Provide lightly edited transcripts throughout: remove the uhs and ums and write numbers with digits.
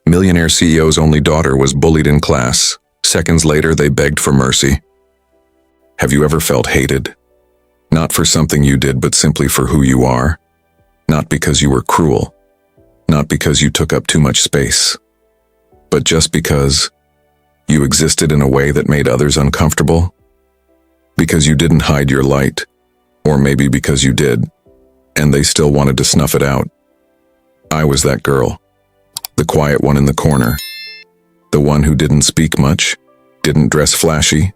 Millionaire CEO's only daughter was bullied in class. Seconds later, they begged for mercy. Have you ever felt hated? Not for something you did, but simply for who you are. Not because you were cruel. Not because you took up too much space. But just because you existed in a way that made others uncomfortable. Because you didn't hide your light. Or maybe because you did, and they still wanted to snuff it out. I was that girl. The quiet one in the corner. The one who didn't speak much, didn't dress flashy,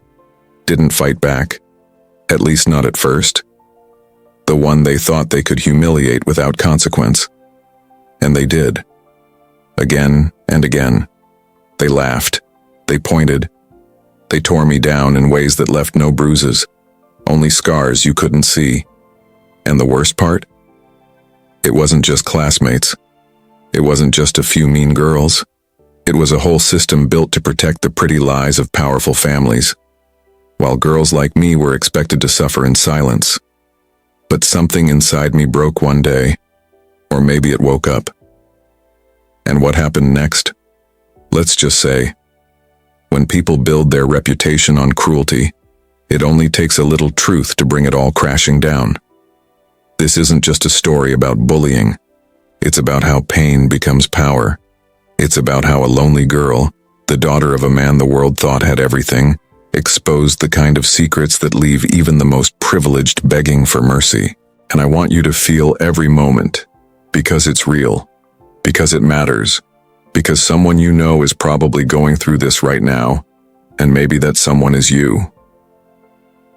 didn't fight back, at least not at first. The one they thought they could humiliate without consequence. And they did. Again and again. They laughed. They pointed. They tore me down in ways that left no bruises, only scars you couldn't see. And the worst part? It wasn't just classmates. It wasn't just a few mean girls. It was a whole system built to protect the pretty lies of powerful families, while girls like me were expected to suffer in silence. But something inside me broke one day, or maybe it woke up. And what happened next? Let's just say, when people build their reputation on cruelty, it only takes a little truth to bring it all crashing down. This isn't just a story about bullying. It's about how pain becomes power. It's about how a lonely girl, the daughter of a man the world thought had everything, exposed the kind of secrets that leave even the most privileged begging for mercy. And I want you to feel every moment, because it's real, because it matters, because someone you know is probably going through this right now, and maybe that someone is you.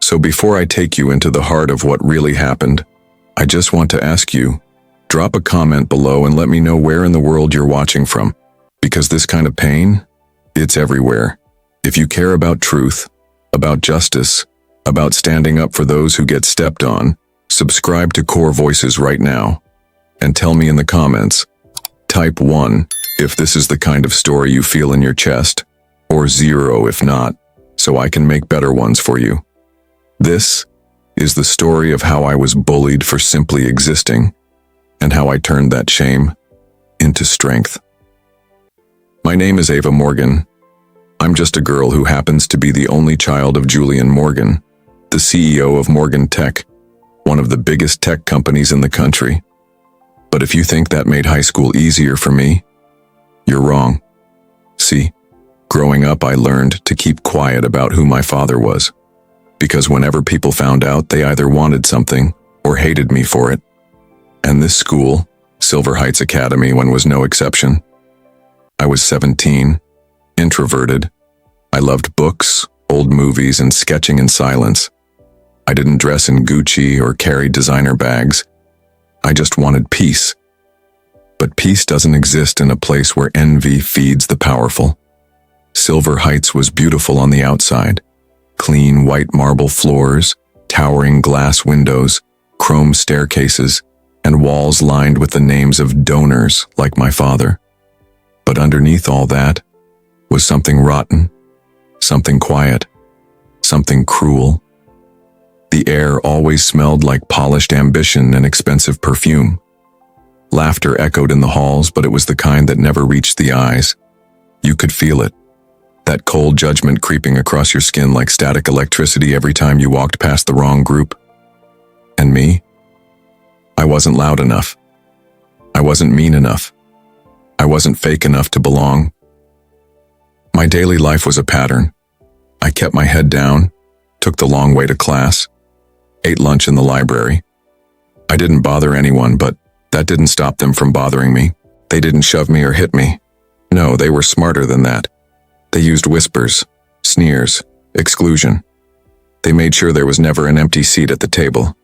So before I take you into the heart of what really happened, I just want to ask you, drop a comment below and let me know where in the world you're watching from, because this kind of pain, it's everywhere. If you care about truth, about justice, about standing up for those who get stepped on, subscribe to Core Voices right now, and tell me in the comments, type 1 if this is the kind of story you feel in your chest, or 0 if not, so I can make better ones for you. This is the story of how I was bullied for simply existing, and how I turned that shame into strength. My name is Ava Morgan. I'm just a girl who happens to be the only child of Julian Morgan, the CEO of Morgan Tech, one of the biggest tech companies in the country. But if you think that made high school easier for me, you're wrong. See, growing up I learned to keep quiet about who my father was, because whenever people found out, they either wanted something or hated me for it. And this school, Silver Heights Academy, was no exception. I was 17, introverted. I loved books, old movies, and sketching in silence. I didn't dress in Gucci or carry designer bags. I just wanted peace. But peace doesn't exist in a place where envy feeds the powerful. Silver Heights was beautiful on the outside. Clean white marble floors, towering glass windows, chrome staircases, and walls lined with the names of donors like my father. But underneath all that was something rotten, something quiet, something cruel. The air always smelled like polished ambition and expensive perfume. Laughter echoed in the halls, but it was the kind that never reached the eyes. You could feel it, that cold judgment creeping across your skin like static electricity every time you walked past the wrong group. And me? I wasn't loud enough. I wasn't mean enough. I wasn't fake enough to belong. My daily life was a pattern. I kept my head down, took the long way to class, ate lunch in the library. I didn't bother anyone, but that didn't stop them from bothering me. They didn't shove me or hit me. No, they were smarter than that. They used whispers, sneers, exclusion. They made sure there was never an empty seat at the table.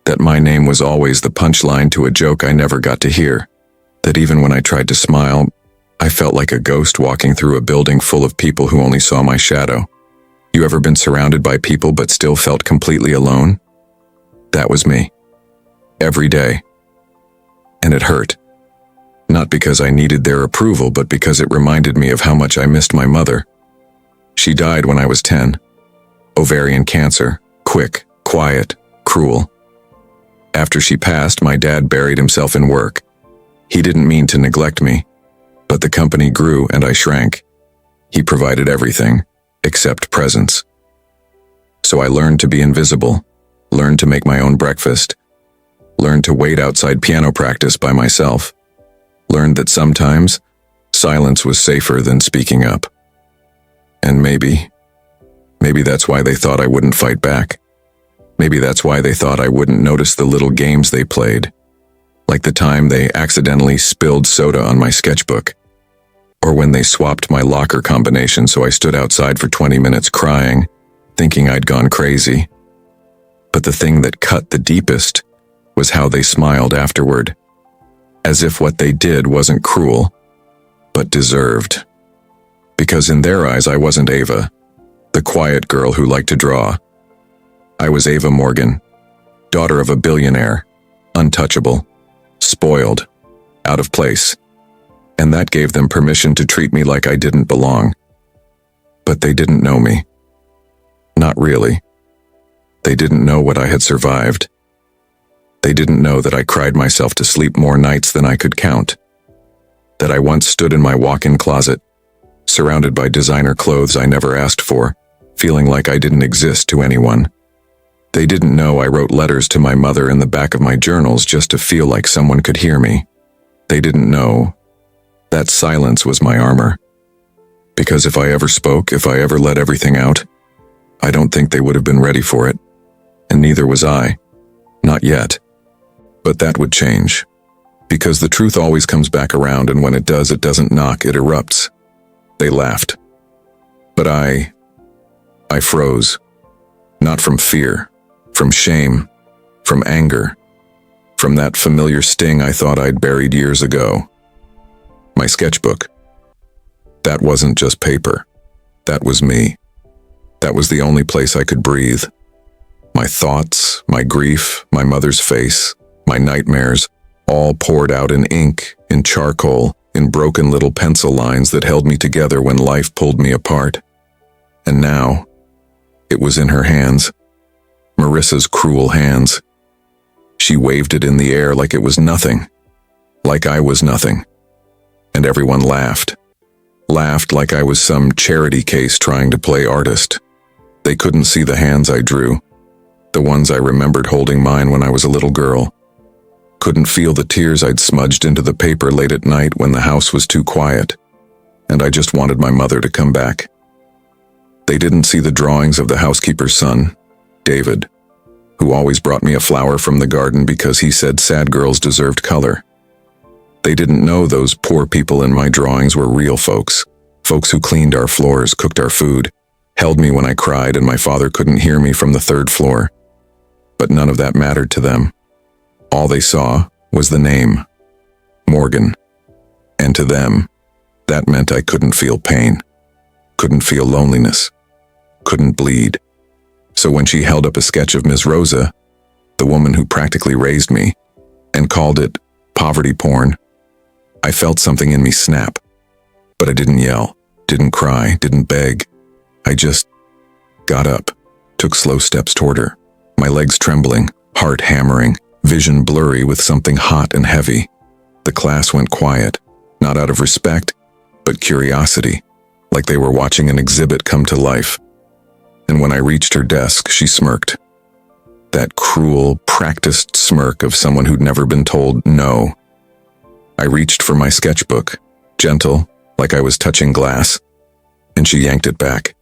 That my name was always the punchline to a joke I never got to hear. That even when I tried to smile, I felt like a ghost walking through a building full of people who only saw my shadow. You ever been surrounded by people but still felt completely alone? That was me. Every day. And it hurt. Not because I needed their approval, but because it reminded me of how much I missed my mother. She died when I was 10. Ovarian cancer. Quick, quiet, cruel. After she passed, my dad buried himself in work. He didn't mean to neglect me. But the company grew and I shrank. He provided everything, except presence. So I learned to be invisible, learned to make my own breakfast, learned to wait outside piano practice by myself, learned that sometimes silence was safer than speaking up. And maybe that's why they thought I wouldn't fight back. Maybe that's why they thought I wouldn't notice the little games they played, like the time they accidentally spilled soda on my sketchbook, or when they swapped my locker combination so I stood outside for 20 minutes crying, thinking I'd gone crazy. But the thing that cut the deepest was how they smiled afterward, as if what they did wasn't cruel, but deserved. Because in their eyes I wasn't Ava, the quiet girl who liked to draw. I was Ava Morgan, daughter of a billionaire, untouchable, spoiled, out of place, and that gave them permission to treat me like I didn't belong. But they didn't know me. Not really. They didn't know what I had survived. They didn't know that I cried myself to sleep more nights than I could count, that I once stood in my walk-in closet, surrounded by designer clothes I never asked for, feeling like I didn't exist to anyone. They didn't know I wrote letters to my mother in the back of my journals just to feel like someone could hear me. They didn't know that silence was my armor. Because if I ever spoke, if I ever let everything out, I don't think they would have been ready for it. And neither was I. Not yet. But that would change. Because the truth always comes back around, and when it does, it doesn't knock, it erupts. They laughed. But I froze. Not from fear, from shame, from anger, from that familiar sting I thought I'd buried years ago. My sketchbook. That wasn't just paper. That was me. That was the only place I could breathe. My thoughts, my grief, my mother's face, my nightmares, all poured out in ink, in charcoal, in broken little pencil lines that held me together when life pulled me apart. And now, it was in her hands. Marissa's cruel hands. She waved it in the air like it was nothing. Like I was nothing. And everyone laughed. Laughed like I was some charity case trying to play artist. They couldn't see the hands I drew. The ones I remembered holding mine when I was a little girl. Couldn't feel the tears I'd smudged into the paper late at night when the house was too quiet, and I just wanted my mother to come back. They didn't see the drawings of the housekeeper's son, David, who always brought me a flower from the garden because he said sad girls deserved color. They didn't know those poor people in my drawings were real folks, folks who cleaned our floors, cooked our food, held me when I cried and my father couldn't hear me from the 3rd floor. But none of that mattered to them. All they saw was the name, Morgan. And to them, that meant I couldn't feel pain, couldn't feel loneliness, couldn't bleed. So when she held up a sketch of Miss Rosa, the woman who practically raised me, and called it poverty porn, I felt something in me snap. But I didn't yell, didn't cry, didn't beg. I just got up, took slow steps toward her, my legs trembling, heart hammering, vision blurry with something hot and heavy. The class went quiet, not out of respect, but curiosity, like they were watching an exhibit come to life. And when I reached her desk, she smirked. That cruel, practiced smirk of someone who'd never been told no. I reached for my sketchbook, gentle, like I was touching glass, and she yanked it back.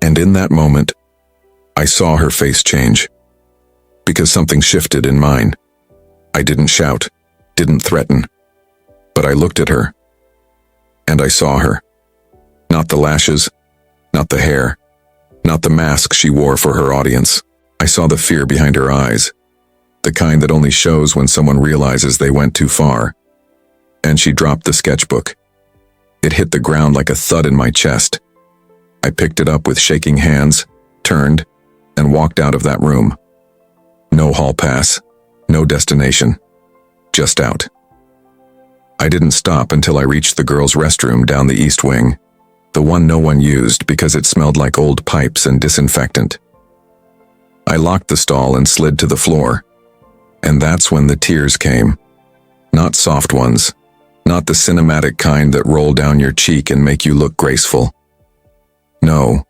And in that moment, I saw her face change. Because something shifted in mine. I didn't shout, didn't threaten, but I looked at her. And I saw her. Not the lashes, not the hair, not the mask she wore for her audience. I saw the fear behind her eyes, the kind that only shows when someone realizes they went too far. And she dropped the sketchbook. It hit the ground like a thud in my chest. I picked it up with shaking hands, turned, and walked out of that room. No hall pass, no destination, just out. I didn't stop until I reached the girls' restroom down the east wing, the one no one used because it smelled like old pipes and disinfectant. I locked the stall and slid to the floor, and that's when the tears came. Not soft ones, Not the cinematic kind that roll down your cheek and make you look graceful. No,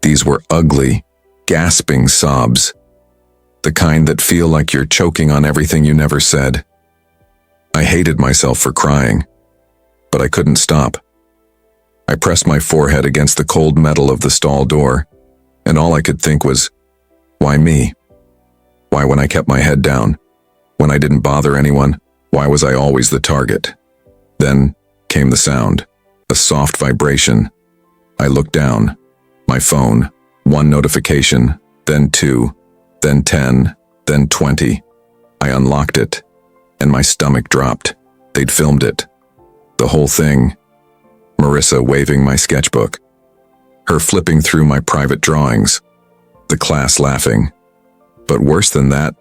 these were ugly, gasping sobs. The kind that feel like you're choking on everything you never said. I hated myself for crying, but I couldn't stop. I pressed my forehead against the cold metal of the stall door, and all I could think was, why me? Why when I kept my head down? When I didn't bother anyone? Why was I always the target? Then came the sound, a soft vibration. I looked down. My phone, 1 notification, then 2, then 10, then 20. I unlocked it, and my stomach dropped. They'd filmed it. The whole thing. Marissa waving my sketchbook. Her flipping through my private drawings. The class laughing. But worse than that,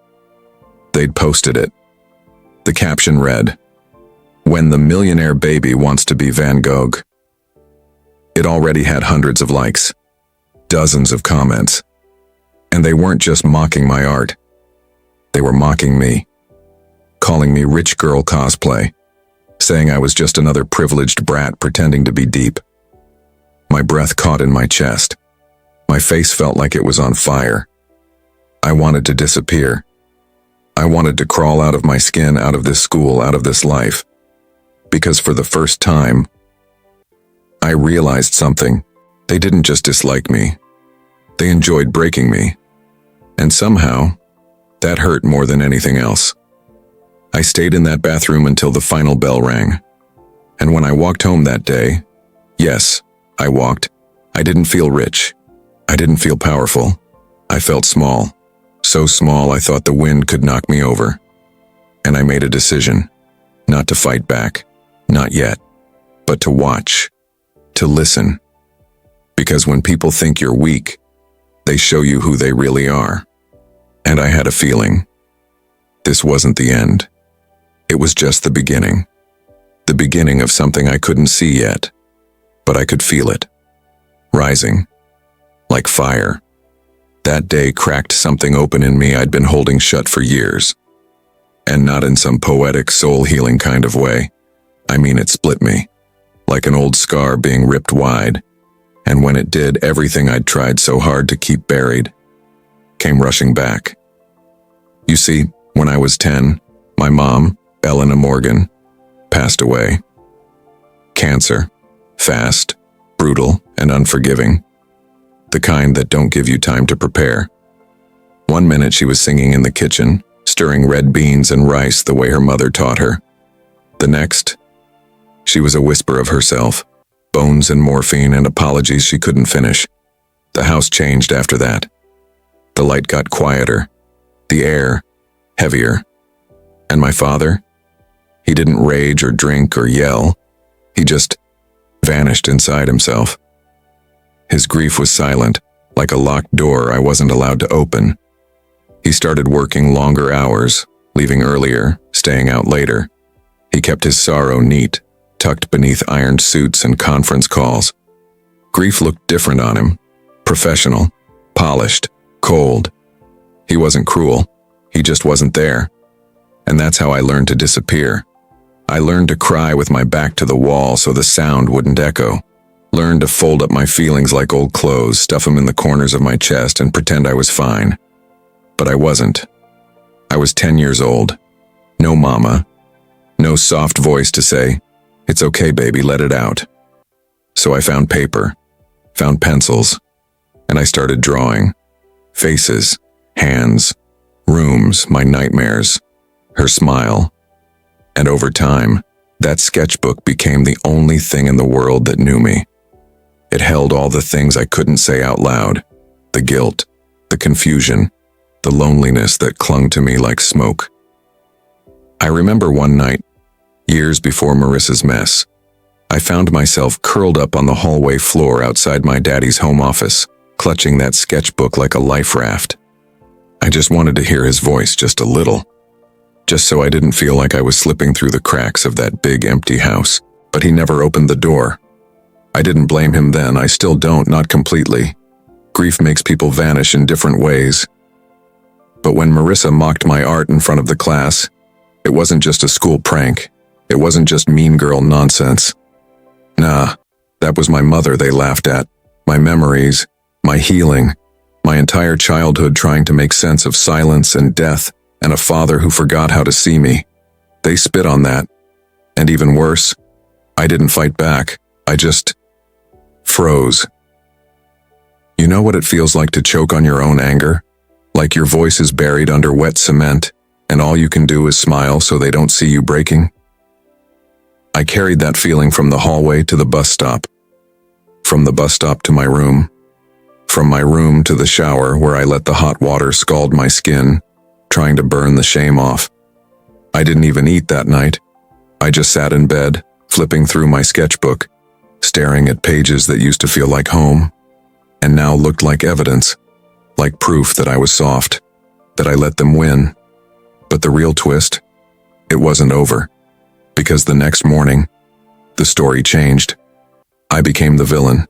they'd posted it. The caption read, "When the millionaire baby wants to be Van Gogh." It already had hundreds of likes, dozens of comments. And they weren't just mocking my art. They were mocking me, calling me rich girl cosplay, saying I was just another privileged brat pretending to be deep. My breath caught in my chest. My face felt like it was on fire. I wanted to disappear. I wanted to crawl out of my skin, out of this school, out of this life. Because for the first time, I realized something. They didn't just dislike me. They enjoyed breaking me. And somehow, that hurt more than anything else. I stayed in that bathroom until the final bell rang. And when I walked home that day, yes, I walked, I didn't feel rich. I didn't feel powerful. I felt small. So small I thought the wind could knock me over. And I made a decision. Not to fight back. Not yet. But to watch. To listen. Because when people think you're weak, they show you who they really are. And I had a feeling. This wasn't the end. It was just the beginning. The beginning of something I couldn't see yet. But I could feel it. Rising. Like fire. That day cracked something open in me I'd been holding shut for years. And not in some poetic, soul-healing kind of way. I mean, it split me. Like an old scar being ripped wide. And when it did, everything I'd tried so hard to keep buried came rushing back. You see, when I was 10, my mom, Eleanor Morgan, passed away. Cancer. Fast, brutal, and unforgiving. The kind that don't give you time to prepare. 1 minute she was singing in the kitchen, stirring red beans and rice the way her mother taught her. The next, she was a whisper of herself, bones and morphine and apologies she couldn't finish. The house changed after that. The light got quieter, the air heavier. And my father? He didn't rage or drink or yell. He just vanished inside himself. His grief was silent, like a locked door I wasn't allowed to open. He started working longer hours, leaving earlier, staying out later. He kept his sorrow neat, tucked beneath ironed suits and conference calls. Grief looked different on him, professional, polished, cold. He wasn't cruel, he just wasn't there. And that's how I learned to disappear. I learned to cry with my back to the wall so the sound wouldn't echo. Learned to fold up my feelings like old clothes, stuff them in the corners of my chest and pretend I was fine. But I wasn't. I was 10 years old. No mama. No soft voice to say, "It's okay, baby, let it out." So I found paper, found pencils, and I started drawing. Faces, hands, rooms, my nightmares, her smile. And over time, that sketchbook became the only thing in the world that knew me. It held all the things I couldn't say out loud, the guilt, the confusion, the loneliness that clung to me like smoke. I remember one night, years before Marissa's mess, I found myself curled up on the hallway floor outside my daddy's home office, clutching that sketchbook like a life raft. I just wanted to hear his voice just a little, just so I didn't feel like I was slipping through the cracks of that big empty house. But he never opened the door. I didn't blame him then, I still don't, not completely. Grief makes people vanish in different ways. But when Marissa mocked my art in front of the class, it wasn't just a school prank. It wasn't just mean girl nonsense. Nah, that was my mother they laughed at, my memories, my healing, my entire childhood trying to make sense of silence and death and a father who forgot how to see me. They spit on that. And even worse, I didn't fight back. I just froze. You know what it feels like to choke on your own anger? Like your voice is buried under wet cement, and all you can do is smile so they don't see you breaking? I carried that feeling from the hallway to the bus stop, from the bus stop to my room, from my room to the shower where I let the hot water scald my skin, trying to burn the shame off. I didn't even eat that night. I just sat in bed, flipping through my sketchbook, staring at pages that used to feel like home, and now looked like evidence, like proof that I was soft, that I let them win. But the real twist, it wasn't over. Because the next morning, the story changed. I became the villain.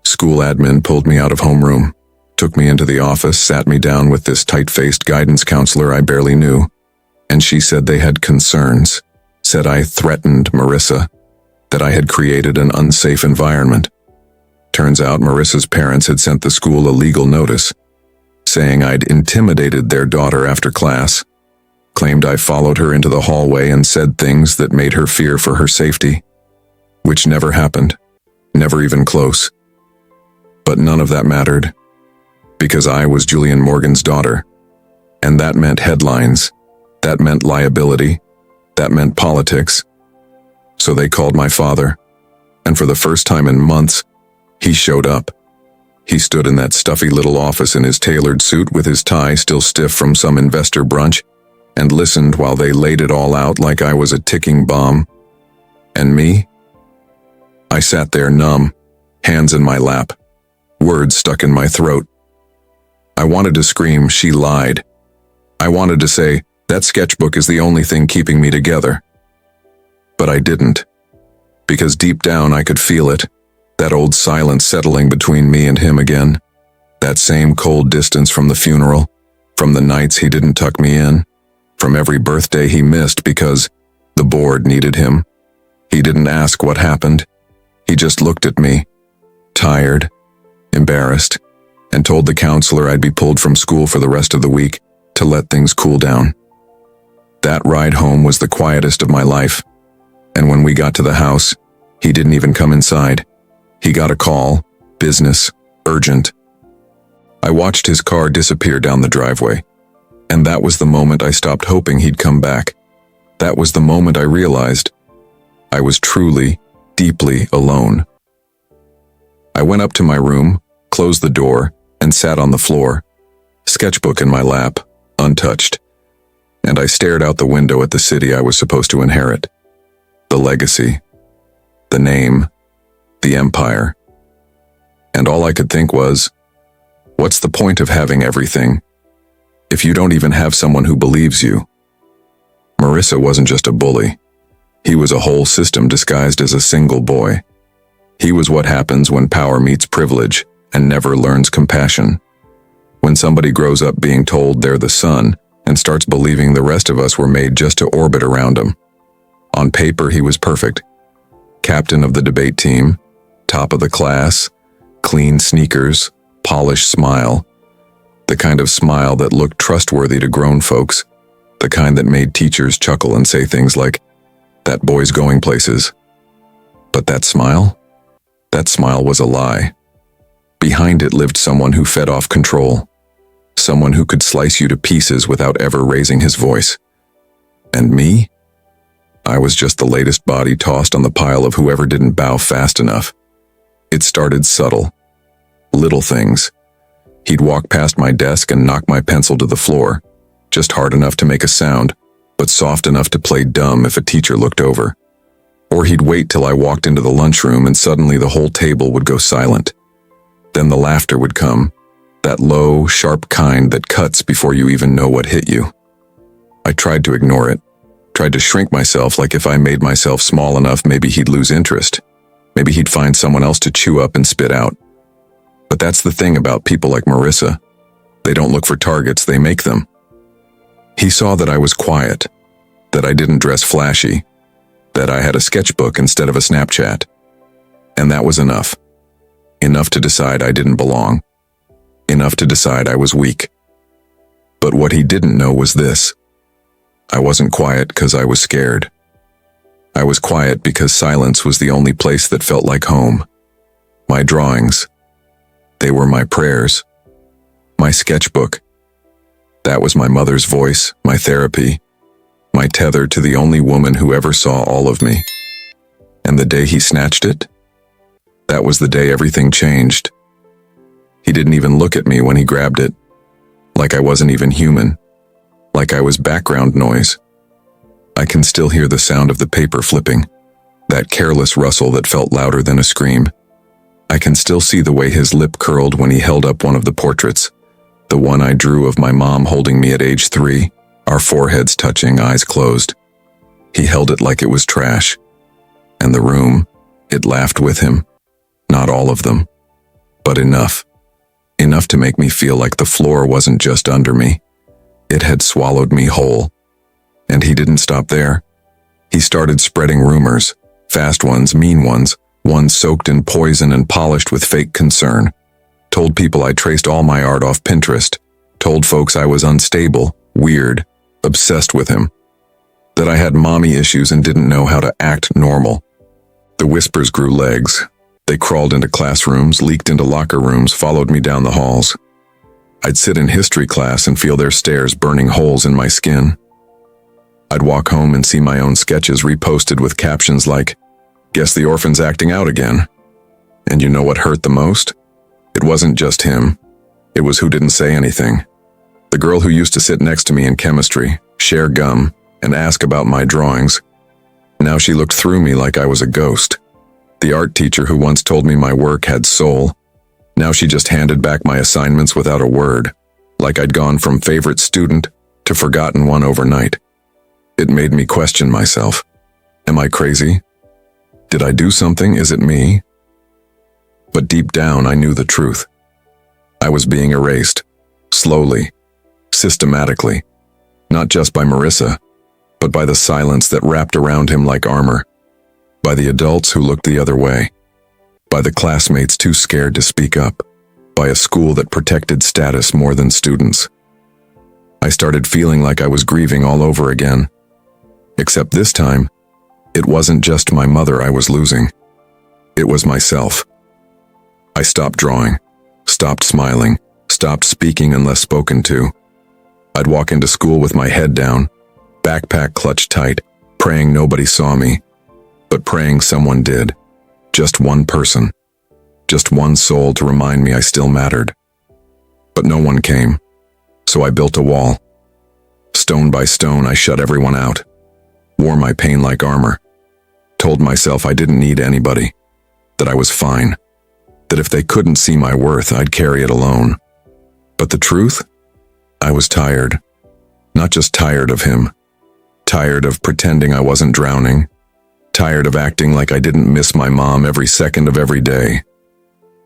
School admin pulled me out of homeroom, took me into the office, sat me down with this tight-faced guidance counselor I barely knew, and she said they had concerns, said I threatened Marissa, that I had created an unsafe environment. Turns out Marissa's parents had sent the school a legal notice, saying I'd intimidated their daughter after class, claimed I followed her into the hallway and said things that made her fear for her safety, which never happened, never even close. But none of that mattered, because I was Julian Morgan's daughter, and that meant headlines, that meant liability, that meant politics. So they called my father, and for the first time in months, he showed up. He stood in that stuffy little office in his tailored suit with his tie still stiff from some investor brunch, and listened while they laid it all out like I was a ticking bomb. And me? I sat there numb, hands in my lap, words stuck in my throat. I wanted to scream, she lied. I wanted to say, that sketchbook is the only thing keeping me together. But I didn't, because deep down I could feel it, that old silence settling between me and him again, that same cold distance from the funeral, from the nights he didn't tuck me in, from every birthday he missed because the board needed him. He didn't ask what happened. He just looked at me, tired, embarrassed, and told the counselor I'd be pulled from school for the rest of the week to let things cool down. That ride home was the quietest of my life, and when we got to the house, he didn't even come inside. He got a call, business, urgent. I watched his car disappear down the driveway. And that was the moment I stopped hoping he'd come back. That was the moment I realized I was truly, deeply alone. I went up to my room, closed the door, and sat on the floor, sketchbook in my lap, untouched. And I stared out the window at the city I was supposed to inherit. The legacy, the name, the empire. And all I could think was, what's the point of having everything if you don't even have someone who believes you? Marissa wasn't just a bully. He was a whole system disguised as a single boy. He was what happens when power meets privilege and never learns compassion. When somebody grows up being told they're the sun and starts believing the rest of us were made just to orbit around him. On paper, he was perfect. Captain of the debate team, top of the class, clean sneakers, polished smile. The kind of smile that looked trustworthy to grown folks, the kind that made teachers chuckle and say things like, "That boy's going places." But that smile was a lie. Behind it lived someone who fed off control, someone who could slice you to pieces without ever raising his voice. And me? I was just the latest body tossed on the pile of whoever didn't bow fast enough. It started subtle, little things. He'd walk past my desk and knock my pencil to the floor, just hard enough to make a sound, but soft enough to play dumb if a teacher looked over. Or he'd wait till I walked into the lunchroom and suddenly the whole table would go silent. Then the laughter would come, that low, sharp kind that cuts before you even know what hit you. I tried to ignore it, tried to shrink myself like if I made myself small enough maybe he'd lose interest. Maybe he'd find someone else to chew up and spit out. But that's the thing about people like Marissa. They don't look for targets, they make them. He saw that I was quiet, that I didn't dress flashy, that I had a sketchbook instead of a Snapchat. And that was enough. Enough to decide I didn't belong. Enough to decide I was weak. But what he didn't know was this. I wasn't quiet because I was scared. I was quiet because silence was the only place that felt like home. My drawings. They were my prayers. My sketchbook. That was my mother's voice, my therapy, my tether to the only woman who ever saw all of me. And the day he snatched it? That was the day everything changed. He didn't even look at me when he grabbed it. Like I wasn't even human. Like I was background noise. I can still hear the sound of the paper flipping, that careless rustle that felt louder than a scream. I can still see the way his lip curled when he held up one of the portraits, the one I drew of my mom holding me at age 3, our foreheads touching, eyes closed. He held it like it was trash. And the room, it laughed with him. Not all of them, but enough. Enough to make me feel like the floor wasn't just under me. It had swallowed me whole. And he didn't stop there. He started spreading rumors, fast ones, mean ones soaked in poison and polished with fake concern. Told people I traced all my art off Pinterest. Told folks I was unstable, weird, obsessed with him. That I had mommy issues and didn't know how to act normal. The whispers grew legs. They crawled into classrooms, leaked into locker rooms, followed me down the halls. I'd sit in history class and feel their stares burning holes in my skin. I'd walk home and see my own sketches reposted with captions like, "Guess the orphan's acting out again." And you know what hurt the most? It wasn't just him. It was who didn't say anything. The girl who used to sit next to me in chemistry, share gum, and ask about my drawings. Now she looked through me like I was a ghost. The art teacher who once told me my work had soul. Now she just handed back my assignments without a word, like I'd gone from favorite student to forgotten one overnight. It made me question myself. Am I crazy? Did I do something? Is it me? But deep down, I knew the truth. I was being erased, slowly, systematically, not just by Marissa, but by the silence that wrapped around him like armor, by the adults who looked the other way, by the classmates too scared to speak up, by a school that protected status more than students. I started feeling like I was grieving all over again. Except this time, it wasn't just my mother I was losing. It was myself. I stopped drawing, stopped smiling, stopped speaking unless spoken to. I'd walk into school with my head down, backpack clutched tight, praying nobody saw me, but praying someone did. Just one person. Just one soul to remind me I still mattered. But no one came, so I built a wall. Stone by stone, I shut everyone out. Wore my pain like armor. Told myself I didn't need anybody. That I was fine. That if they couldn't see my worth, I'd carry it alone. But the truth? I was tired. Not just tired of him. Tired of pretending I wasn't drowning. Tired of acting like I didn't miss my mom every second of every day.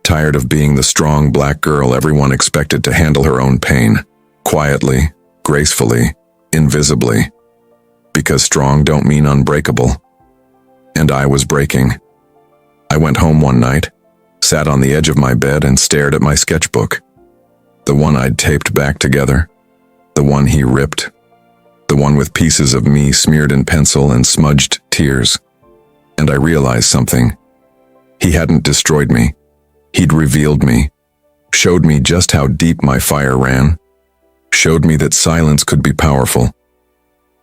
Tired of being the strong black girl everyone expected to handle her own pain. Quietly, gracefully, invisibly. Because strong don't mean unbreakable. And I was breaking. I went home one night, sat on the edge of my bed and stared at my sketchbook. The one I'd taped back together. The one he ripped. The one with pieces of me smeared in pencil and smudged tears. And I realized something. He hadn't destroyed me. He'd revealed me. Showed me just how deep my fire ran. Showed me that silence could be powerful.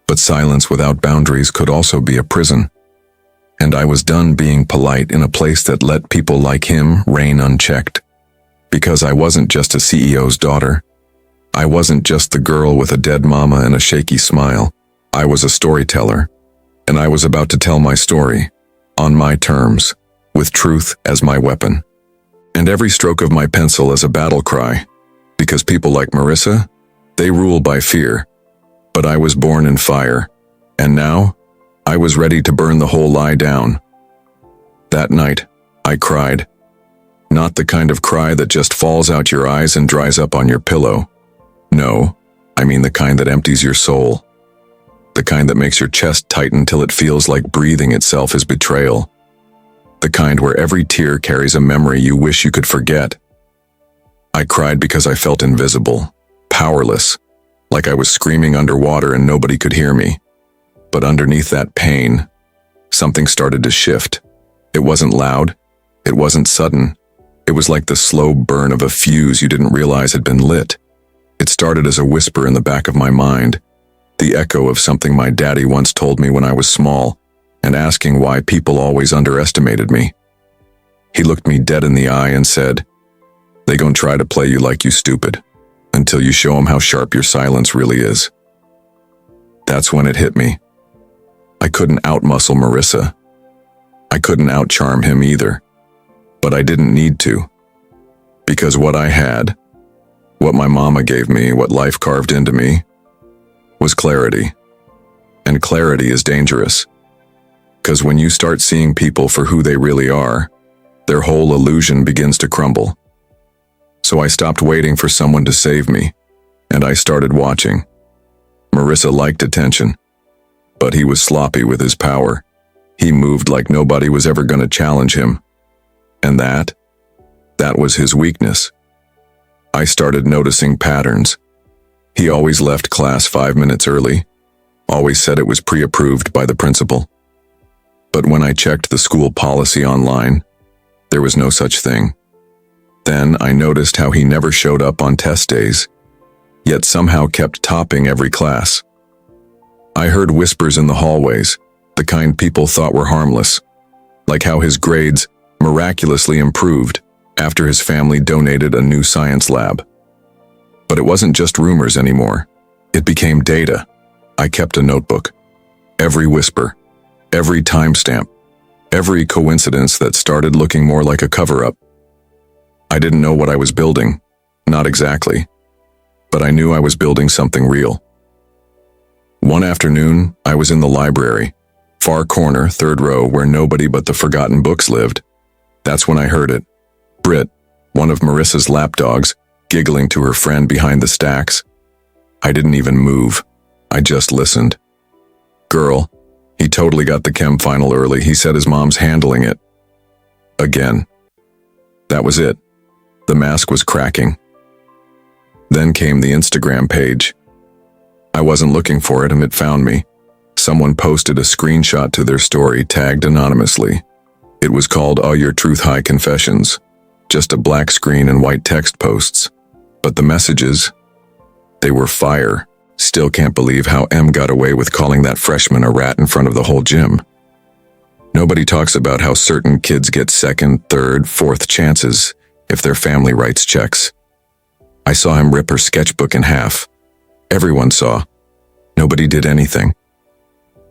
But silence without boundaries could also be a prison. And I was done being polite in a place that let people like him reign unchecked. Because I wasn't just a CEO's daughter. I wasn't just the girl with a dead mama and a shaky smile. I was a storyteller. And I was about to tell my story, on my terms, with truth as my weapon. And every stroke of my pencil as a battle cry. Because people like Marissa, they rule by fear. But I was born in fire, and now, I was ready to burn the whole lie down. That night, I cried. Not the kind of cry that just falls out your eyes and dries up on your pillow. No, I mean the kind that empties your soul. The kind that makes your chest tighten till it feels like breathing itself is betrayal. The kind where every tear carries a memory you wish you could forget. I cried because I felt invisible, powerless, like I was screaming underwater and nobody could hear me. But underneath that pain, something started to shift. It wasn't loud. It wasn't sudden. It was like the slow burn of a fuse you didn't realize had been lit. It started as a whisper in the back of my mind, the echo of something my daddy once told me when I was small, and asking why people always underestimated me. He looked me dead in the eye and said, "They gon' try to play you like you stupid, until you show 'em how sharp your silence really is." That's when it hit me. I couldn't outmuscle Marissa. I couldn't outcharm him either. But I didn't need to. Because what I had, what my mama gave me, what life carved into me, was clarity. And clarity is dangerous. 'Cause when you start seeing people for who they really are, their whole illusion begins to crumble. So I stopped waiting for someone to save me, and I started watching. Marissa liked attention, but he was sloppy with his power. He moved like nobody was ever going to challenge him. And that was his weakness. I started noticing patterns. He always left class 5 minutes early, always said it was pre-approved by the principal. But when I checked the school policy online, there was no such thing. Then I noticed how he never showed up on test days, yet somehow kept topping every class. I heard whispers in the hallways, the kind people thought were harmless, like how his grades miraculously improved after his family donated a new science lab. But it wasn't just rumors anymore. It became data. I kept a notebook. Every whisper, every timestamp, every coincidence that started looking more like a cover-up. I didn't know what I was building, not exactly, but I knew I was building something real. One afternoon, I was in the library, far corner, third row, where nobody but the forgotten books lived. That's when I heard it. Britt, one of Marissa's lapdogs, giggling to her friend behind the stacks. I didn't even move. I just listened. "Girl, he totally got the chem final early. He said his mom's handling it." Again. That was it. The mask was cracking. Then came the Instagram page. I wasn't looking for it and it found me. Someone posted a screenshot to their story tagged anonymously. It was called All Your Truth High Confessions. Just a black screen and white text posts. But the messages, they were fire. Still can't believe how M got away with calling that freshman a rat in front of the whole gym. Nobody talks about how certain kids get second, third, fourth chances if their family writes checks. I saw him rip her sketchbook in half. Everyone saw. Nobody did anything.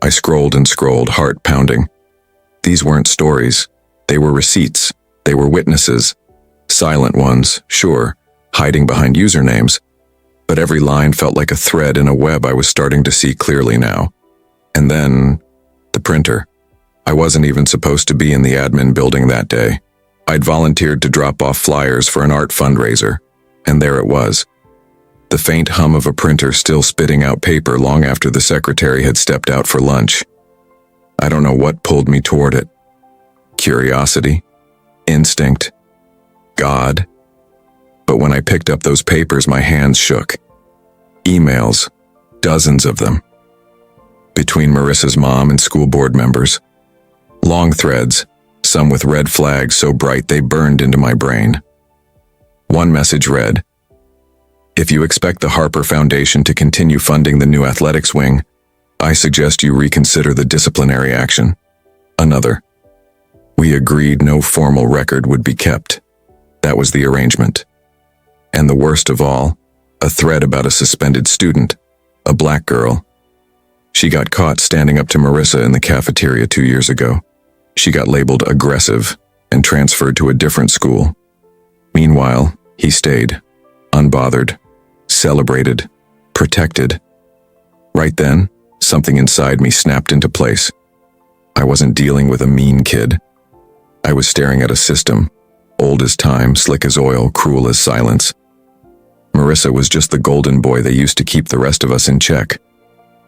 I scrolled and scrolled, heart pounding. These weren't stories. They were receipts. They were witnesses. Silent ones, sure, hiding behind usernames. But every line felt like a thread in a web I was starting to see clearly now. And then, the printer. I wasn't even supposed to be in the admin building that day. I'd volunteered to drop off flyers for an art fundraiser, and there it was. The faint hum of a printer still spitting out paper long after the secretary had stepped out for lunch. I don't know what pulled me toward it. Curiosity, instinct, God. But when I picked up those papers, my hands shook. Emails, dozens of them. Between Marissa's mom and school board members. Long threads, some with red flags so bright they burned into my brain. One message read, "If you expect the Harper Foundation to continue funding the new athletics wing, I suggest you reconsider the disciplinary action." Another, "We agreed no formal record would be kept." That was the arrangement. And the worst of all, a thread about a suspended student, a black girl. She got caught standing up to Marissa in the cafeteria 2 years ago. She got labeled aggressive and transferred to a different school. Meanwhile, he stayed, unbothered, celebrated, protected. Right then, something inside me snapped into place. I wasn't dealing with a mean kid. I was staring at a system, old as time, slick as oil, cruel as silence. Marissa was just the golden boy that used to keep the rest of us in check.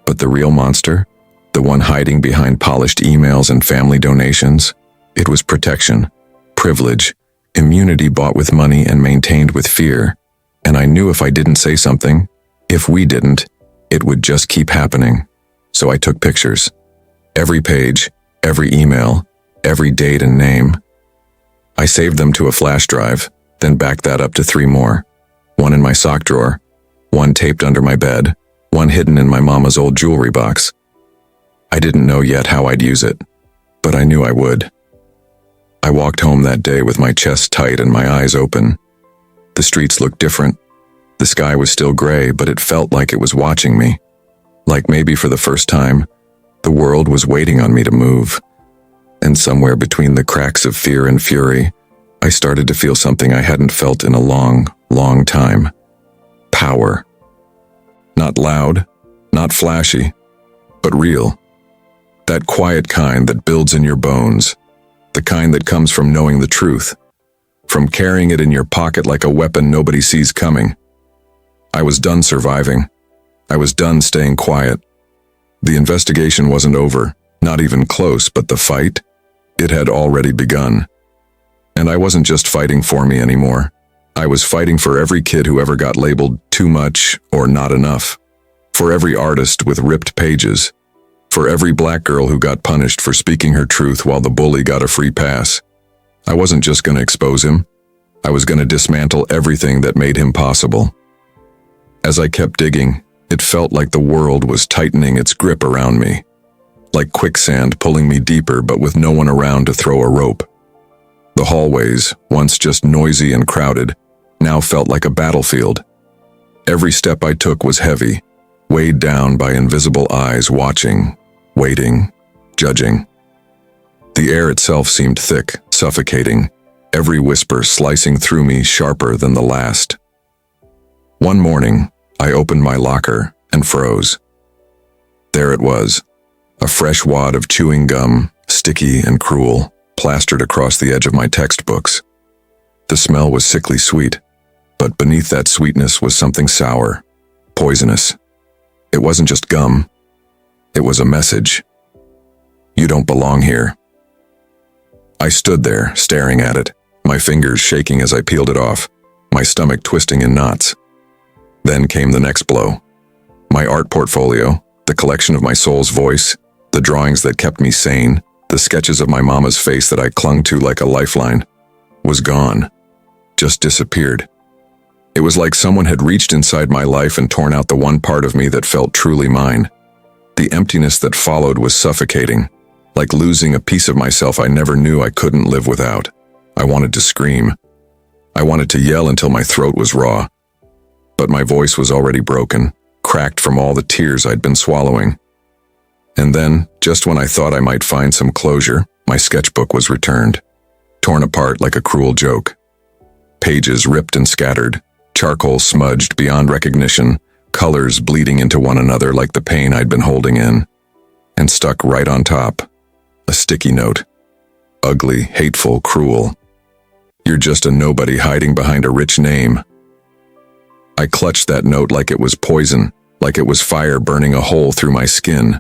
But the real monster, the one hiding behind polished emails and family donations, it was protection, privilege, immunity bought with money and maintained with fear. And I knew if I didn't say something, if we didn't, it would just keep happening. So I took pictures. Every page, every email, every date and name. I saved them to a flash drive, then backed that up to 3 more. One in my sock drawer, one taped under my bed, one hidden in my mama's old jewelry box. I didn't know yet how I'd use it, but I knew I would. I walked home that day with my chest tight and my eyes open. The streets looked different. The sky was still gray, but it felt like it was watching me. Like maybe for the first time, the world was waiting on me to move. And somewhere between the cracks of fear and fury, I started to feel something I hadn't felt in a long, long time. Power. Not loud, not flashy, but real. That quiet kind that builds in your bones. The kind that comes from knowing the truth. From carrying it in your pocket like a weapon nobody sees coming. I was done surviving. I was done staying quiet. The investigation wasn't over, not even close, but the fight, it had already begun. And I wasn't just fighting for me anymore. I was fighting for every kid who ever got labeled too much or not enough. For every artist with ripped pages. For every black girl who got punished for speaking her truth while the bully got a free pass. I wasn't just going to expose him. I was going to dismantle everything that made him possible. As I kept digging, it felt like the world was tightening its grip around me. Like quicksand pulling me deeper but with no one around to throw a rope. The hallways, once just noisy and crowded, now felt like a battlefield. Every step I took was heavy, weighed down by invisible eyes watching, waiting, judging. The air itself seemed thick, suffocating, every whisper slicing through me sharper than the last. One morning, I opened my locker and froze. There it was, a fresh wad of chewing gum, sticky and cruel, plastered across the edge of my textbooks. The smell was sickly sweet, but beneath that sweetness was something sour, poisonous. It wasn't just gum. It was a message. You don't belong here. I stood there, staring at it, my fingers shaking as I peeled it off, my stomach twisting in knots. Then came the next blow. My art portfolio, the collection of my soul's voice, the drawings that kept me sane, the sketches of my mama's face that I clung to like a lifeline, was gone. Just disappeared. It was like someone had reached inside my life and torn out the one part of me that felt truly mine. The emptiness that followed was suffocating, like losing a piece of myself I never knew I couldn't live without. I wanted to scream. I wanted to yell until my throat was raw. But my voice was already broken, cracked from all the tears I'd been swallowing. And then, just when I thought I might find some closure, my sketchbook was returned, torn apart like a cruel joke. Pages ripped and scattered, charcoal smudged beyond recognition, colors bleeding into one another like the pain I'd been holding in. And stuck right on top, a sticky note. Ugly, hateful, cruel. You're just a nobody hiding behind a rich name. I clutched that note like it was poison, like it was fire burning a hole through my skin.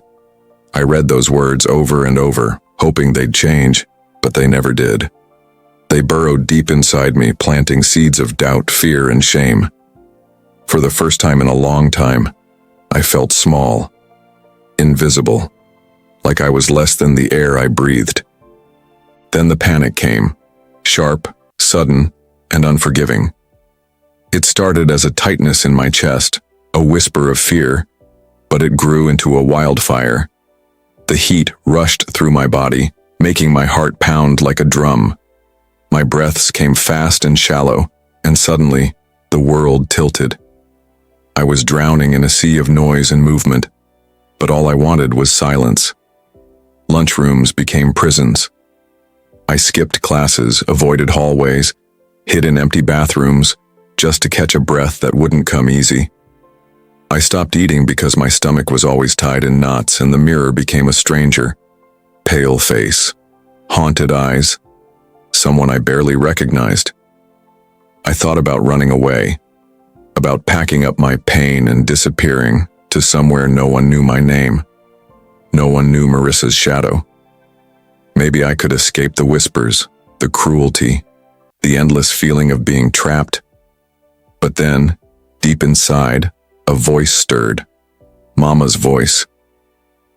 I read those words over and over, hoping they'd change, but they never did. They burrowed deep inside me, planting seeds of doubt, fear, and shame. For the first time in a long time, I felt small, invisible, like I was less than the air I breathed. Then the panic came, sharp, sudden, and unforgiving. It started as a tightness in my chest, a whisper of fear, but it grew into a wildfire. The heat rushed through my body, making my heart pound like a drum. My breaths came fast and shallow, and suddenly, the world tilted. I was drowning in a sea of noise and movement, but all I wanted was silence. Lunchrooms became prisons. I skipped classes, avoided hallways, hid in empty bathrooms, just to catch a breath that wouldn't come easy. I stopped eating because my stomach was always tied in knots and the mirror became a stranger. Pale face, haunted eyes, someone I barely recognized. I thought about running away, about packing up my pain and disappearing to somewhere no one knew my name. No one knew Marissa's shadow. Maybe I could escape the whispers, the cruelty, the endless feeling of being trapped. But then, deep inside, a voice stirred. Mama's voice.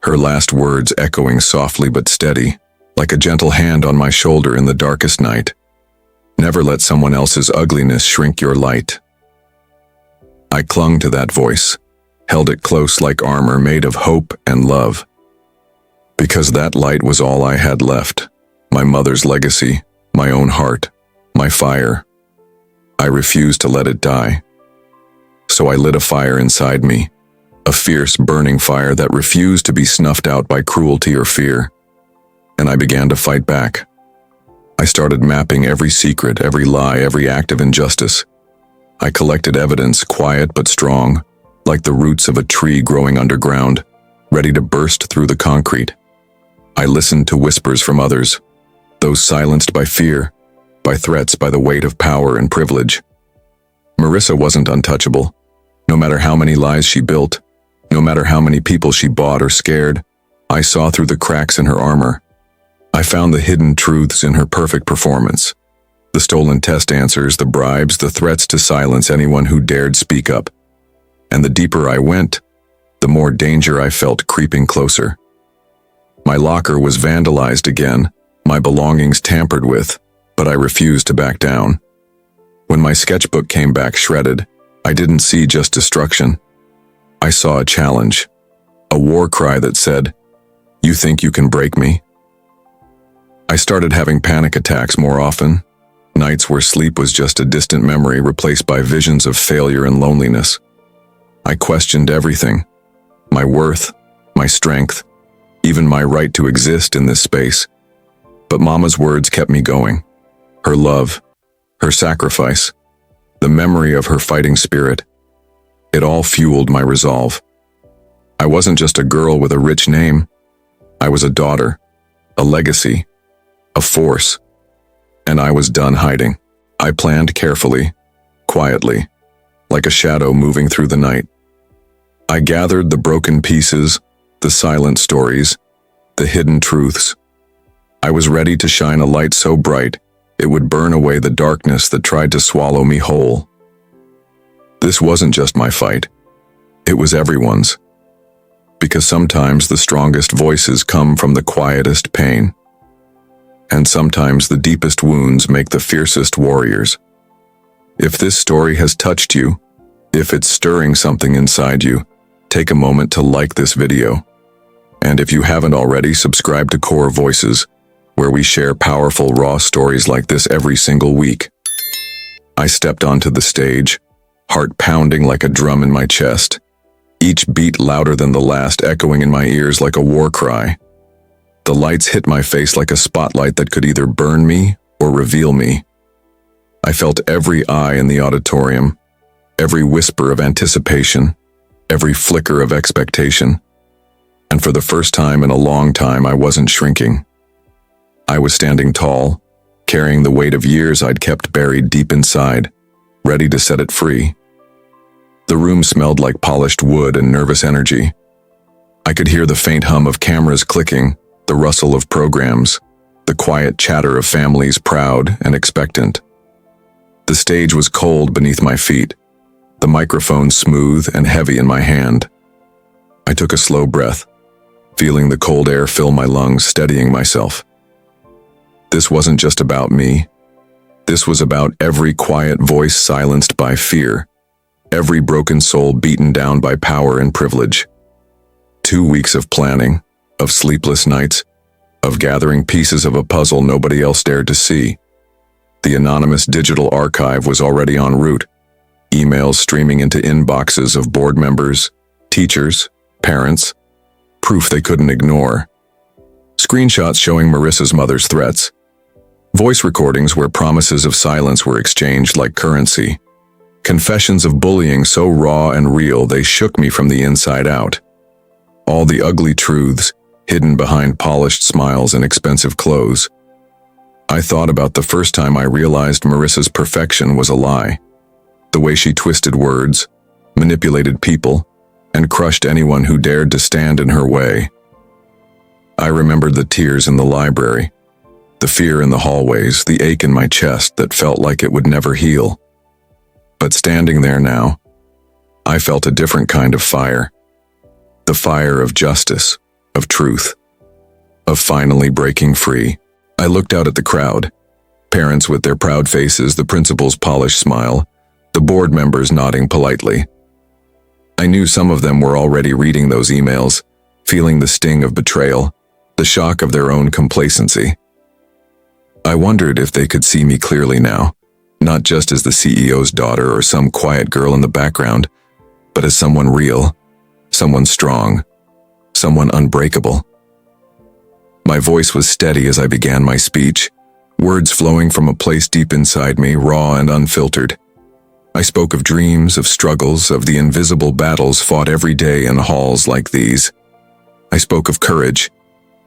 Her last words echoing softly but steady, like a gentle hand on my shoulder in the darkest night. Never let someone else's ugliness shrink your light. I clung to that voice, held it close like armor made of hope and love. Because that light was all I had left, my mother's legacy, my own heart, my fire. I refused to let it die. So I lit a fire inside me, a fierce, burning fire that refused to be snuffed out by cruelty or fear. And I began to fight back. I started mapping every secret, every lie, every act of injustice. I collected evidence, quiet but strong, like the roots of a tree growing underground, ready to burst through the concrete. I listened to whispers from others, those silenced by fear, by threats, by the weight of power and privilege. Marissa wasn't untouchable. No matter how many lies she built, no matter how many people she bought or scared, I saw through the cracks in her armor. I found the hidden truths in her perfect performance. The stolen test answers, the bribes, the threats to silence anyone who dared speak up. And the deeper I went, the more danger I felt creeping closer. My locker was vandalized again, my belongings tampered with, but I refused to back down. When my sketchbook came back shredded, I didn't see just destruction. I saw a challenge, a war cry that said, "You think you can break me?" I started having panic attacks more often, nights where sleep was just a distant memory replaced by visions of failure and loneliness. I questioned everything, my worth, my strength, even my right to exist in this space. But Mama's words kept me going. Her love, her sacrifice, the memory of her fighting spirit. It all fueled my resolve. I wasn't just a girl with a rich name. I was a daughter, a legacy, a force. And I was done hiding. I planned carefully, quietly, like a shadow moving through the night. I gathered the broken pieces, the silent stories, the hidden truths. I was ready to shine a light so bright it would burn away the darkness that tried to swallow me whole. This wasn't just my fight. It was everyone's. Because sometimes the strongest voices come from the quietest pain. And sometimes the deepest wounds make the fiercest warriors. If this story has touched you, if it's stirring something inside you, take a moment to like this video. And if you haven't already, subscribe to Core Voices, where we share powerful, raw stories like this every single week. I stepped onto the stage, heart pounding like a drum in my chest, each beat louder than the last, echoing in my ears like a war cry. The lights hit my face like a spotlight that could either burn me or reveal me. I felt every eye in the auditorium, every whisper of anticipation, every flicker of expectation. And for the first time in a long time, I wasn't shrinking. I was standing tall, carrying the weight of years I'd kept buried deep inside, ready to set it free. The room smelled like polished wood and nervous energy. I could hear the faint hum of cameras clicking, the rustle of programs, the quiet chatter of families proud and expectant. The stage was cold beneath my feet, the microphone smooth and heavy in my hand. I took a slow breath, feeling the cold air fill my lungs, steadying myself. This wasn't just about me. This was about every quiet voice silenced by fear, every broken soul beaten down by power and privilege. 2 weeks of planning, of sleepless nights, of gathering pieces of a puzzle nobody else dared to see. The anonymous digital archive was already en route, emails streaming into inboxes of board members, teachers, parents, proof they couldn't ignore. Screenshots showing Marissa's mother's threats. Voice recordings where promises of silence were exchanged like currency. Confessions of bullying so raw and real they shook me from the inside out. All the ugly truths, hidden behind polished smiles and expensive clothes. I thought about the first time I realized Marissa's perfection was a lie. The way she twisted words, manipulated people, and crushed anyone who dared to stand in her way. I remembered the tears in the library, the fear in the hallways, the ache in my chest that felt like it would never heal. But standing there now, I felt a different kind of fire. The fire of justice, of truth, of finally breaking free. I looked out at the crowd, parents with their proud faces, the principal's polished smile, the board members nodding politely. I knew some of them were already reading those emails, feeling the sting of betrayal, the shock of their own complacency. I wondered if they could see me clearly now, not just as the CEO's daughter or some quiet girl in the background, but as someone real, someone strong, someone unbreakable. My voice was steady as I began my speech, words flowing from a place deep inside me, raw and unfiltered. I spoke of dreams, of struggles, of the invisible battles fought every day in halls like these. I spoke of courage,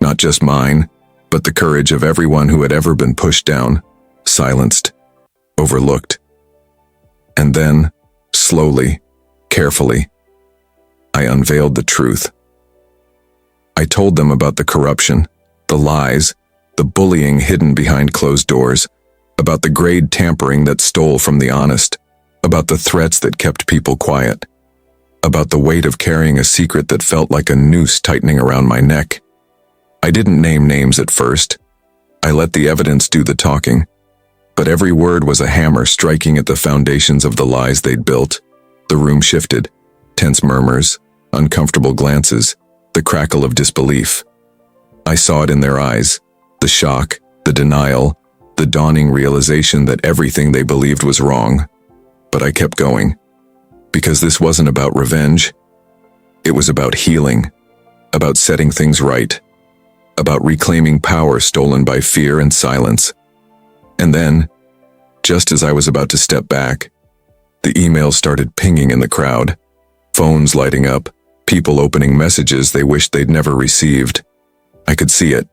not just mine, but the courage of everyone who had ever been pushed down, silenced, overlooked. And then, slowly, carefully, I unveiled the truth. I told them about the corruption, the lies, the bullying hidden behind closed doors, about the grade tampering that stole from the honest, about the threats that kept people quiet, about the weight of carrying a secret that felt like a noose tightening around my neck. I didn't name names at first. I let the evidence do the talking, but every word was a hammer striking at the foundations of the lies they'd built. The room shifted, tense murmurs, uncomfortable glances, the crackle of disbelief. I saw it in their eyes, the shock, the denial, the dawning realization that everything they believed was wrong. But I kept going, because this wasn't about revenge. It was about healing, about setting things right, about reclaiming power stolen by fear and silence. And then, just as I was about to step back, the emails started pinging in the crowd, phones lighting up, people opening messages they wished they'd never received. I could see it,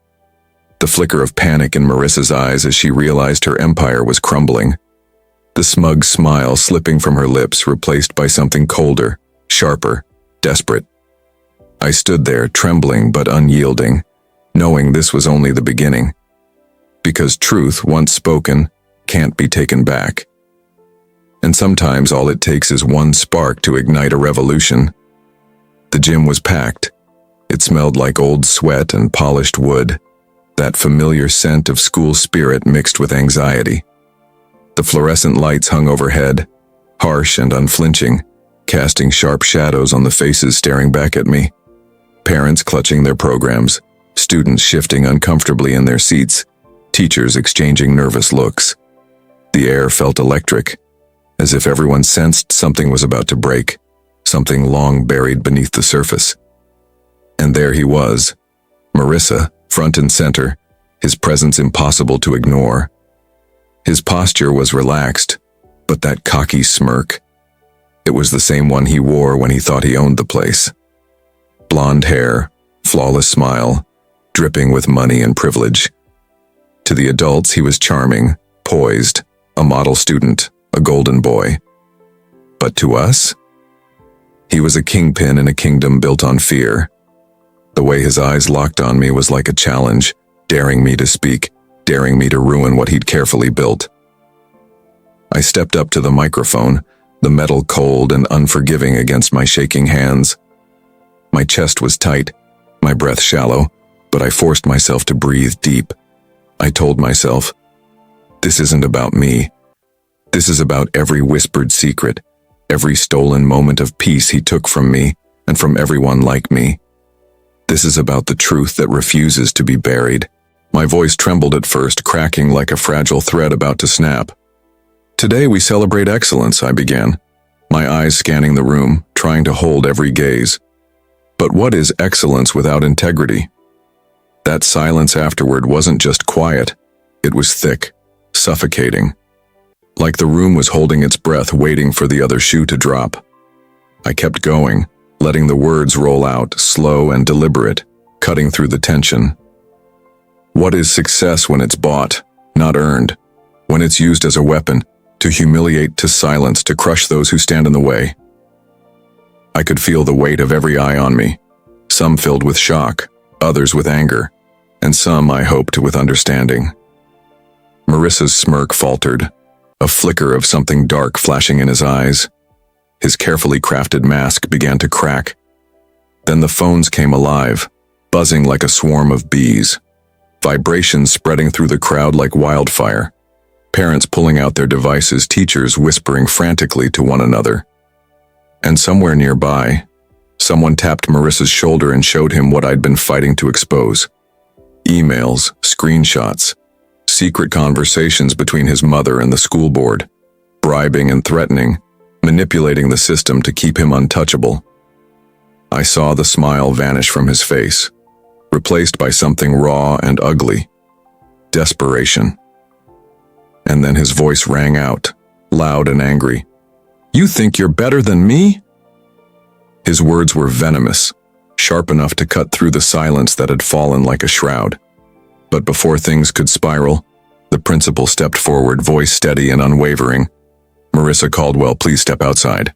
the flicker of panic in Marissa's eyes as she realized her empire was crumbling. The smug smile slipping from her lips, replaced by something colder, sharper, desperate. I stood there, trembling but unyielding, knowing this was only the beginning. Because truth, once spoken, can't be taken back. And sometimes all it takes is one spark to ignite a revolution. The gym was packed. It smelled like old sweat and polished wood, that familiar scent of school spirit mixed with anxiety. The fluorescent lights hung overhead, harsh and unflinching, casting sharp shadows on the faces staring back at me. Parents clutching their programs, students shifting uncomfortably in their seats, teachers exchanging nervous looks. The air felt electric, as if everyone sensed something was about to break, something long buried beneath the surface. And there he was, Marissa, front and center, his presence impossible to ignore. His posture was relaxed, but that cocky smirk, it was the same one he wore when he thought he owned the place. Blonde hair, flawless smile, dripping with money and privilege. To the adults, he was charming, poised, a model student, a golden boy. But to us, he was a kingpin in a kingdom built on fear. The way his eyes locked on me was like a challenge, daring me to speak, daring me to ruin what he'd carefully built. I stepped up to the microphone, the metal cold and unforgiving against my shaking hands. My chest was tight, my breath shallow, but I forced myself to breathe deep. I told myself, this isn't about me. This is about every whispered secret, every stolen moment of peace he took from me and from everyone like me. This is about the truth that refuses to be buried. My voice trembled at first, cracking like a fragile thread about to snap. Today we celebrate excellence, I began, my eyes scanning the room, trying to hold every gaze. But what is excellence without integrity? That silence afterward wasn't just quiet, it was thick, suffocating. Like the room was holding its breath, waiting for the other shoe to drop. I kept going, letting the words roll out, slow and deliberate, cutting through the tension. What is success when it's bought, not earned? When it's used as a weapon, to humiliate, to silence, to crush those who stand in the way? I could feel the weight of every eye on me, some filled with shock, others with anger, and some, I hoped, with understanding. Marissa's smirk faltered, a flicker of something dark flashing in his eyes. His carefully crafted mask began to crack. Then the phones came alive, buzzing like a swarm of bees, vibrations spreading through the crowd like wildfire, parents pulling out their devices, teachers whispering frantically to one another. And somewhere nearby, someone tapped Marissa's shoulder and showed him what I'd been fighting to expose. Emails, screenshots, secret conversations between his mother and the school board, bribing and threatening, manipulating the system to keep him untouchable. I saw the smile vanish from his face, replaced by something raw and ugly, desperation. And then his voice rang out, loud and angry. "You think you're better than me?" His words were venomous, sharp enough to cut through the silence that had fallen like a shroud. But before things could spiral, the principal stepped forward, voice steady and unwavering. "Marissa Caldwell, please step outside."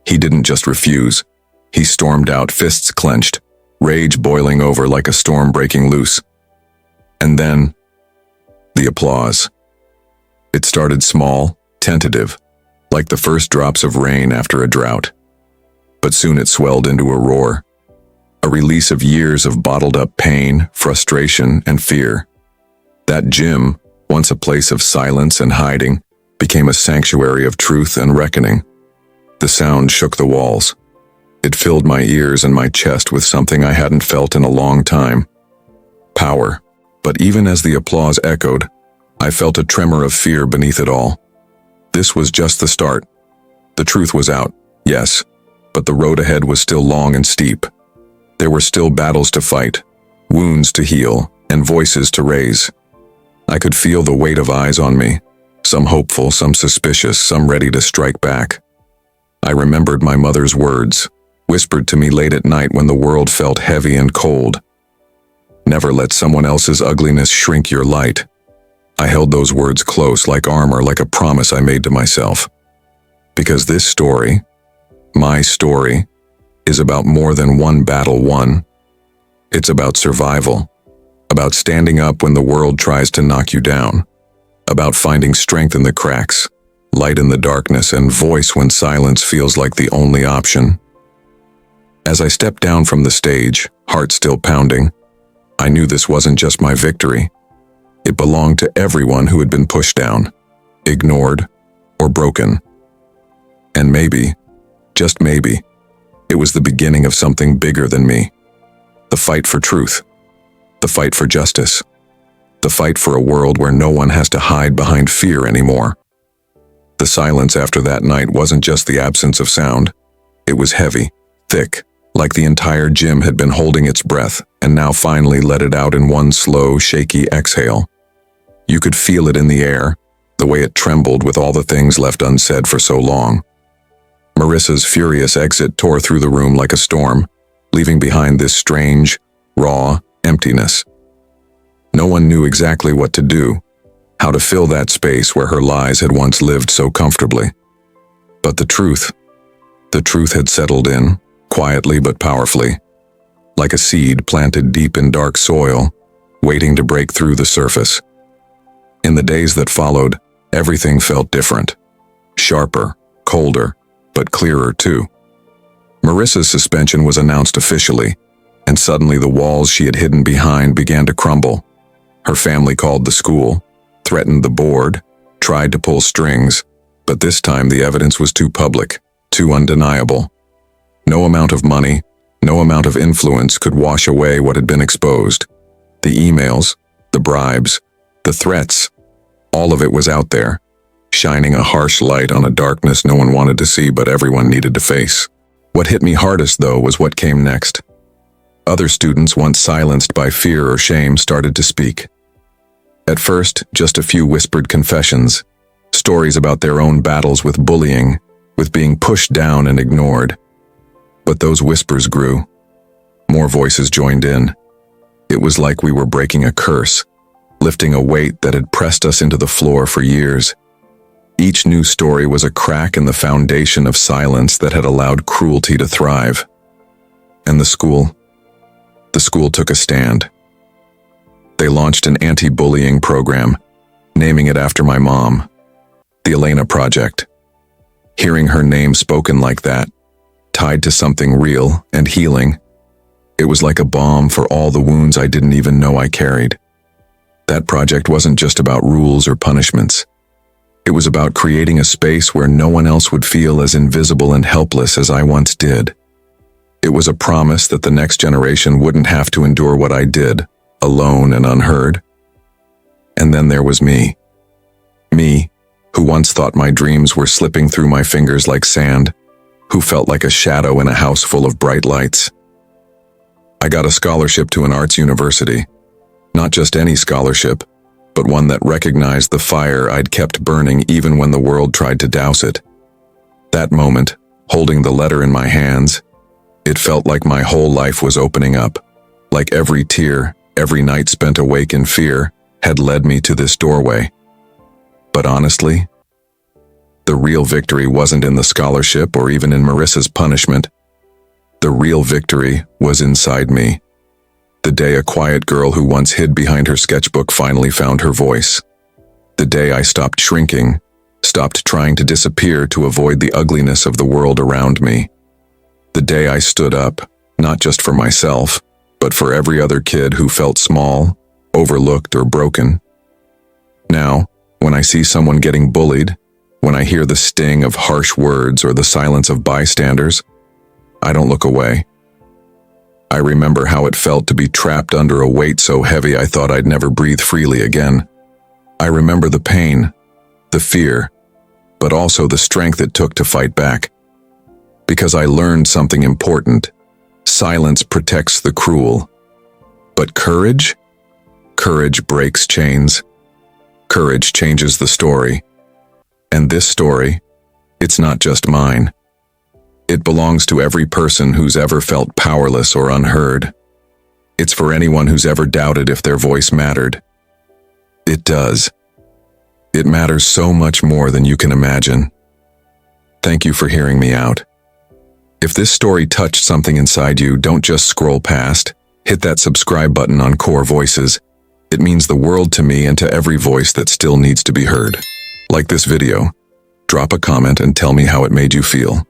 He didn't just refuse. He stormed out, fists clenched, rage boiling over like a storm breaking loose. And then, the applause. It started small, tentative, like the first drops of rain after a drought. But soon it swelled into a roar, a release of years of bottled-up pain, frustration, and fear. That gym, once a place of silence and hiding, became a sanctuary of truth and reckoning. The sound shook the walls. It filled my ears and my chest with something I hadn't felt in a long time. Power. But even as the applause echoed, I felt a tremor of fear beneath it all. This was just the start. The truth was out, yes, but the road ahead was still long and steep. There were still battles to fight, wounds to heal, and voices to raise. I could feel the weight of eyes on me, some hopeful, some suspicious, some ready to strike back. I remembered my mother's words, whispered to me late at night when the world felt heavy and cold. Never let someone else's ugliness shrink your light. I held those words close, like armor, like a promise I made to myself. Because this story, my story, is about more than one battle won. It's about survival, about standing up when the world tries to knock you down, about finding strength in the cracks, light in the darkness, and voice when silence feels like the only option. As I stepped down from the stage, heart still pounding, I knew this wasn't just my victory. It belonged to everyone who had been pushed down, ignored, or broken. And maybe, just maybe, it was the beginning of something bigger than me. The fight for truth. The fight for justice. The fight for a world where no one has to hide behind fear anymore. The silence after that night wasn't just the absence of sound. It was heavy, thick, like the entire gym had been holding its breath and now finally let it out in one slow, shaky exhale. You could feel it in the air, the way it trembled with all the things left unsaid for so long. Marissa's furious exit tore through the room like a storm, leaving behind this strange, raw emptiness. No one knew exactly what to do, how to fill that space where her lies had once lived so comfortably. But the truth had settled in, quietly but powerfully, like a seed planted deep in dark soil, waiting to break through the surface. In the days that followed, everything felt different, sharper, colder, but clearer too. Marissa's suspension was announced officially, and suddenly the walls she had hidden behind began to crumble. Her family called the school, threatened the board, tried to pull strings, but this time the evidence was too public, too undeniable. No amount of money, no amount of influence could wash away what had been exposed. The emails, the bribes, the threats, all of it was out there, shining a harsh light on a darkness no one wanted to see but everyone needed to face. What hit me hardest, though, was what came next. Other students, once silenced by fear or shame, started to speak. At first, just a few whispered confessions, stories about their own battles with bullying, with being pushed down and ignored. But those whispers grew. More voices joined in. It was like we were breaking a curse, lifting a weight that had pressed us into the floor for years. Each new story was a crack in the foundation of silence that had allowed cruelty to thrive. And the school took a stand. They launched an anti-bullying program, naming it after my mom, the Elena Project. Hearing her name spoken like that, tied to something real and healing, it was like a balm for all the wounds I didn't even know I carried. That project wasn't just about rules or punishments. It was about creating a space where no one else would feel as invisible and helpless as I once did. It was a promise that the next generation wouldn't have to endure what I did, alone and unheard. And then there was me. Me, who once thought my dreams were slipping through my fingers like sand, who felt like a shadow in a house full of bright lights. I got a scholarship to an arts university. Not just any scholarship, but one that recognized the fire I'd kept burning even when the world tried to douse it. That moment, holding the letter in my hands, it felt like my whole life was opening up, like every tear, every night spent awake in fear, had led me to this doorway. But honestly, the real victory wasn't in the scholarship or even in Marissa's punishment. The real victory was inside me. The day a quiet girl who once hid behind her sketchbook finally found her voice. The day I stopped shrinking, stopped trying to disappear to avoid the ugliness of the world around me. The day I stood up, not just for myself, but for every other kid who felt small, overlooked, or broken. Now, when I see someone getting bullied, when I hear the sting of harsh words or the silence of bystanders, I don't look away. I remember how it felt to be trapped under a weight so heavy I thought I'd never breathe freely again. I remember the pain, the fear, but also the strength it took to fight back. Because I learned something important. Silence protects the cruel. But courage? Courage breaks chains. Courage changes the story. And this story, it's not just mine. It belongs to every person who's ever felt powerless or unheard. It's for anyone who's ever doubted if their voice mattered. It does. It matters so much more than you can imagine. Thank you for hearing me out. If this story touched something inside you, don't just scroll past. Hit that subscribe button on Core Voices. It means the world to me and to every voice that still needs to be heard. Like this video, drop a comment and tell me how it made you feel.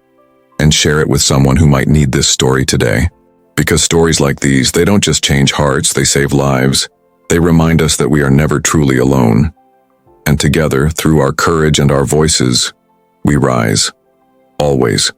And share it with someone who might need this story today. Because stories like these, they don't just change hearts, they save lives. They remind us that we are never truly alone. And together, through our courage and our voices, we rise. Always.